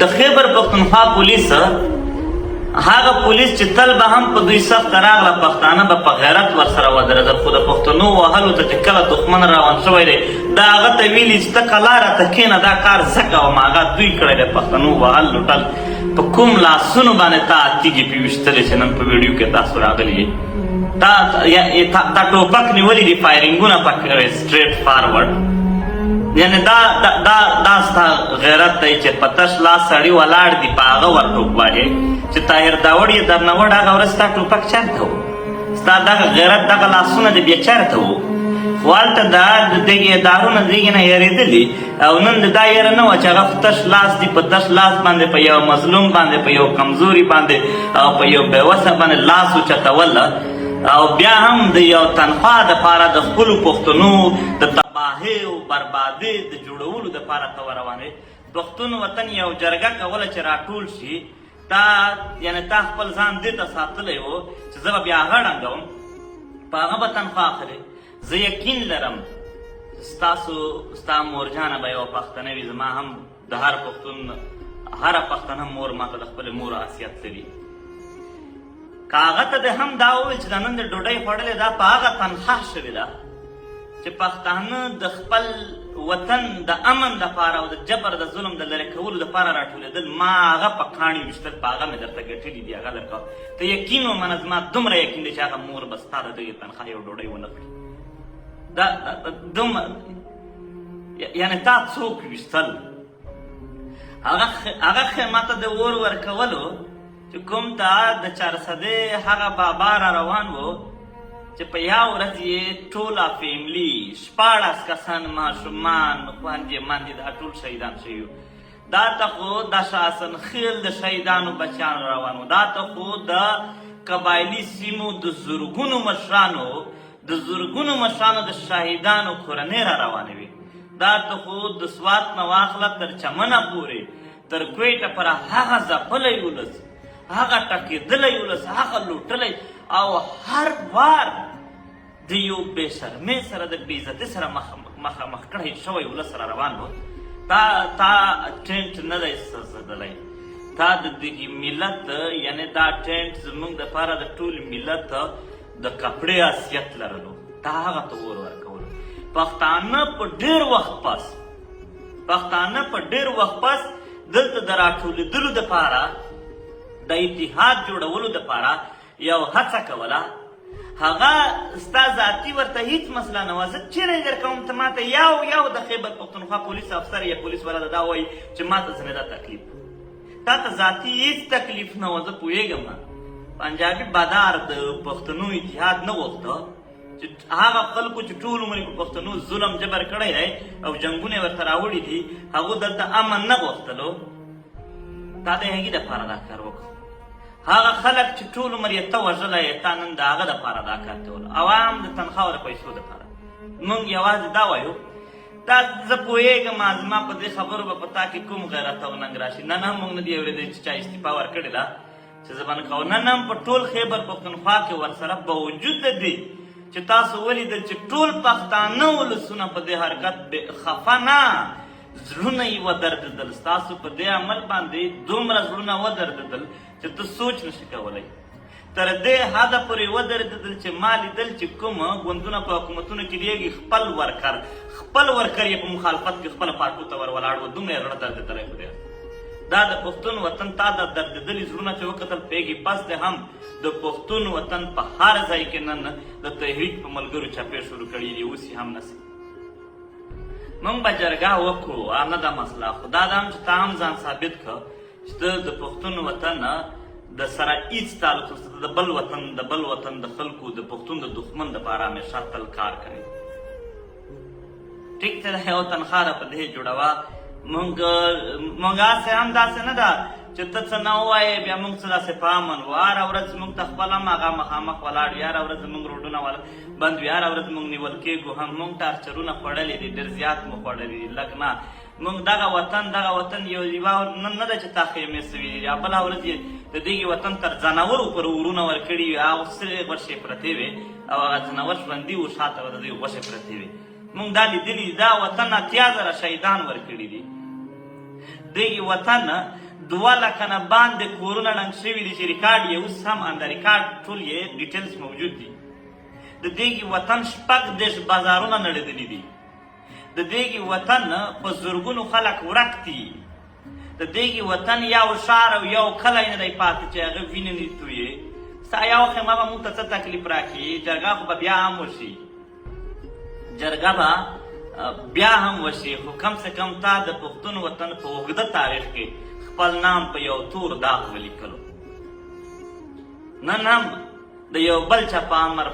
د خیبر پښتونخوا پولیس هغه پولیس چې تل به هم په دوی سخت راغله پښتانه به په غیرت ورسره ودرېدل، خو د پښتنو وهلو ته چې کله دښمن روان شوی دی دا هغه ته ویلي چې ته که لاره ته کښېنه دا کار زه کوم، هغه دوی کړی دی پښتنو وهل لوټل. په کوم لاسونو باندې تا تیږې پې ویشتلې چې نن په ویډیو کې تاسو راغلي یې، تا ټوپک نیولي دي فایرینګونه پکې سټریټ فارورډ. یعنې دا ستا غیرت دی چې په تش لاس سړي ولاړ دي په هغه ور ټوپ وهې چې طاهر داوړ یې درنه وړ هغه ورځ ستا ټوپک چېرته و؟ ستا دغه غیرت دغه لاسونه دې بیا چېرته وو؟ خو هلته دغې ادارو نه دغې نه هېرېدلي او نن د دا یېره نه وه چې هغه په تش لاس دي، په تش لاس باندې په یو مظلوم باندې په یو کمزوري باندې او په یو بېوسه باندې لاس اوچتول او بیا هم د یو تنخوا دپاره د خپلو پښتنو د تباهۍ او بربادۍ د جوړولو دپاره ته وروانې. پښتون وطن یو جرګه کوله چې راټول شي، یعنې تا خپل ځان دې ته ساتلی و چې زه به بیا هغه ړنګوم، په هغه به تنخوا اخلې. زه یقین لرم ستا مورجانه به یوه پښتنه وي، زما هم د هر پښتون هره پښتنه مور ماته د خپلې مور حیثیت لري. که هغه ته دې هم دا وویل چې دا نن د ډوډۍ خوړلې دا په هغه تنخوا شوې ده چې پښتانه د خپل وطن د امن دپاره او د جبر د ظلم د لرې کولو دپاره راټولېدل، ما هغه په کاڼي ویشتل، په هغه مې درته ګټلي دي، هغه درکوه. ته یقین ومنه زما دومره یقین دی چې هغه مور به ستا د دغې تنخوا یو ډوډۍ ونه کړي. یعنې تا څوک ویشتل؟ هغه خیمه ته د اور ورکولو چې کوم ته د چارسدې هغه بابا را روان و چې په یو ورځ یې ټوله فیملي 14 کسان ماشومان خویندې مندې دا ټول شهیدان شوي وو. دا ته خو د شاسن خیل د شهیدانو بچیان روان وو، دا ته خو د قبایلي سیمو د زرګونو مشرانو د شهیدانو کورنۍ را روانې وي. دا ته خو د سوات نه واخله تر چمنه پورې تر کویټه پره هغه ځپلی ولس، هغه ټکېدلی ولس، هغه لوټلی او هر وار د یو بې شرمۍ سره د بې عزتۍ سره مخامخ کړی شوی ولس را روان و. تا ټینټ نه دی سوځېدلی، تا د دغې ملت یعنې دا ټینټ زموږ دپاره د ټول ملت د کپړې حیثیت لرلو، تا هغه ته اور ورکولو. پښتانه په ډېر وخت پس دلته د راټولېدلو دپاره د اتحاد جوړولو دپاره یو هڅه کوله. هغه ستا ذاتي ورته هیڅ مسله نه وه. زه چیرې درکوم ته ماته یو د خیبر پښتونخوا پولیس افسر یا پولیس والا دا وایي چې ماته ځنې دا تکلیف تا ته ذاتي هیڅ تکلیف نه وه. زه پوهېږم پنجابي بادار د پښتنو اتحاد نه غوښته چې هغه خلکو چې ټول عمر په پښتنو ظلم جبر کړی دی او جنګونه ورته راوړي دي هغو دلته امن نه غوښتلو. تا د هغې دپاره دا کار وکړو. هغه خلک چې ټول عمر یې ته وژلی تا نن د هغه دپاره دا کار کولو. عوام د تنخوا او د پیسو دپاره. موږ یوازې دا وایو دا زه پوهېږم زما په دې خبرو به په تا کې کوم غیرت او ننګ راشي. نن هم موږ نه دي اورېدلی چې چا استعفا ورکړې ده چې زه به نه کوم. نن هم په ټول خیبر پښتونخوا کې ورسره باوجود د دې چې تاسو ولیدل چې ټول پښتانه ولسونه په دې حرکت خفه نه، زړونه یې ودردېدل. ستاسو په دې عمل باندې دومره زړونه ودردېدل چې ته سوچ نشي کولی. تر دې حده پورې ودرېدل چې ما لیدل چې کوم ګوندونه په حکومتونو کې لیږي خپل ورکر یې په مخالفت کې خپله پارټو ته ور ولاړ و. دومره یې زړه دردېدلی خو دی. دا د پښتون وطن تا د دردېدلي زړونه چې وکتل پوهېږي بس دی هم د پښتون وطن په هر ځای کې نن د تحریک په ملګرو چاپې شروع کړي دي، اوس یې هم نسي. موږ به جرګه وکړو، نه ده مسله، خو دا ده هم چې تا هم ځان ثابت کړه چې ته د پښتون وطن د سره هېڅ تعلق نشته. د بل وطن د خلکو د پښتون د دښمن دپاره همیشه تل کار کوي. ټیک ته یو تنخوا ده په دې جوړوه. موږ هسې هم داسې نه ده چې ته څه نه ووایې بیا موږ څه داسې په امن وو. هره ورځ موږ ته خپل هم هغه مخامخ ولاړ وي، هره ورځ زموږ روډونه بند وي، هره ورځ موږ نیول کېږو. هم موږ ټارچرونه خوړلي دي، ډېر زیات مو خوړلي دي، لږ نه. موږ دغه وطن یوه نه ده چې تا خیمې سوي دي، یا بله ورځ یې د دغې وطن تر ځناورو پورې ورونه ورکړي وي، هغه سرې غوښې پرتې وې او هغه ځناور ژوندي وو، شاته به د دوی غوښې پرتې وې. موږ دا لیدلي دا وطن 80,000 شهیدان ورکړي دي. دغه وطن 2 لکه نه باندې کورونه ړنګ شوي دي چې ریکارډ یې اوس هم ان د ریکارډ ټول یې ډیټیلز موجود دي. د دغه وطن 14 بازارونه نړېدلي دي. د دغه وطن په زرګونو خلک ورک دي. د دغه وطن یو ښار او یو کلی نه دی پاتې چې هغه وینې نه تویې. ستا یو خیمه به موږ ته څه تکلیف راکړي؟ جرګه خو به بیا هم وشي، جرګه به بیا هم وشي، خو کم سے کم تا د پښتون وطن په اوږده تاریخ کې خپل نام په یو تور داغ ولیکلو. نن هم د یو بل چا په امر